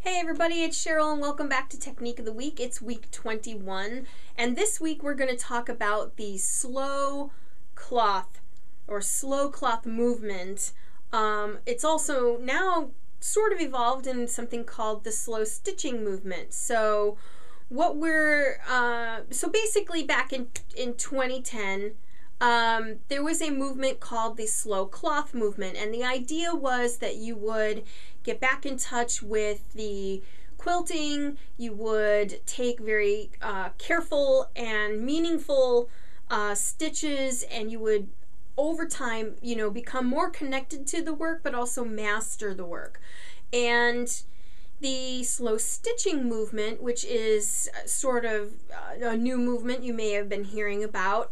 Hey everybody, it's Cheryl and welcome back to Technique of the Week. It's week 21 and this week we're going to talk about the slow cloth or slow cloth movement. It's also now sort of evolved in something called the slow stitching movement. So basically back in 2010, there was a movement called the slow cloth movement, and the idea was that you would get back in touch with the quilting. You would take very careful and meaningful stitches, and you would over time, become more connected to the work, but also master the work. And the slow stitching movement, which is sort of a new movement you may have been hearing about,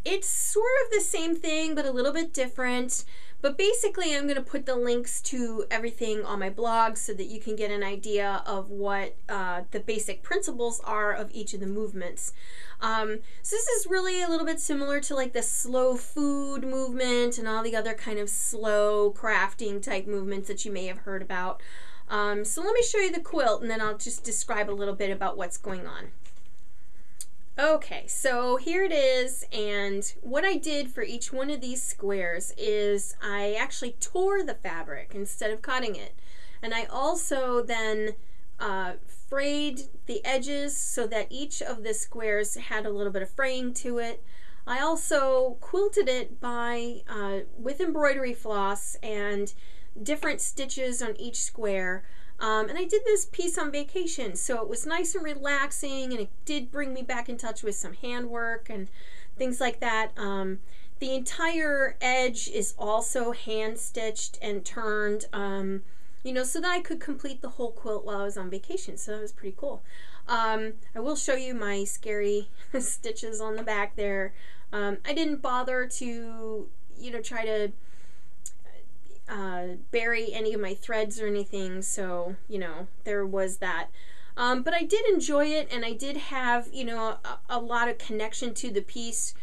it's sort of the same thing, but a little bit different. But basically, I'm going to put the links to everything on my blog so that you can get an idea of what the basic principles are of each of the movements. So this is really a little bit similar to like the slow food movement and all the other kind of slow crafting type movements that you may have heard about. So let me show you the quilt and then I'll just describe a little bit about what's going on. Okay, so here it is, and what I did for each one of these squares is I actually tore the fabric instead of cutting it. And I also then frayed the edges so that each of the squares had a little bit of fraying to it. I also quilted it by with embroidery floss and different stitches on each square. And I did this piece on vacation, so it was nice and relaxing, and it did bring me back in touch with some handwork and things like that. The entire edge is also hand stitched and turned, so that I could complete the whole quilt while I was on vacation, so that was pretty cool. I will show you my scary stitches on the back there. I didn't bother to, try to bury any of my threads or anything, so there was that. But I did enjoy it, and I did have a lot of connection to the piece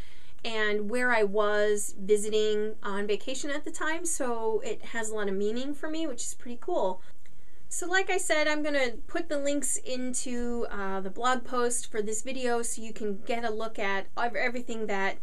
and where I was visiting on vacation at the time, so it has a lot of meaning for me, which is pretty cool. So like I said, I'm going to put the links into the blog post for this video so you can get a look at everything that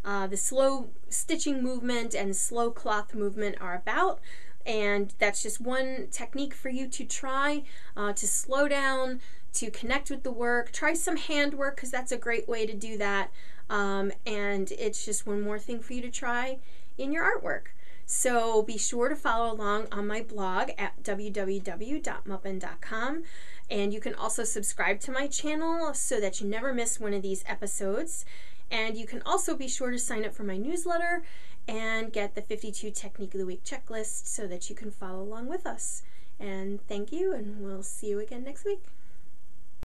the slow stitching movement and slow cloth movement are about. And that's just one technique for you to try to slow down, to connect with the work. Try some handwork because that's a great way to do that. And it's just one more thing for you to try in your artwork. So be sure to follow along on my blog at www.muppin.com. And you can also subscribe to my channel so that you never miss one of these episodes. And you can also be sure to sign up for my newsletter and get the 52 Technique of the Week checklist so that you can follow along with us. And thank you, and we'll see you again next week.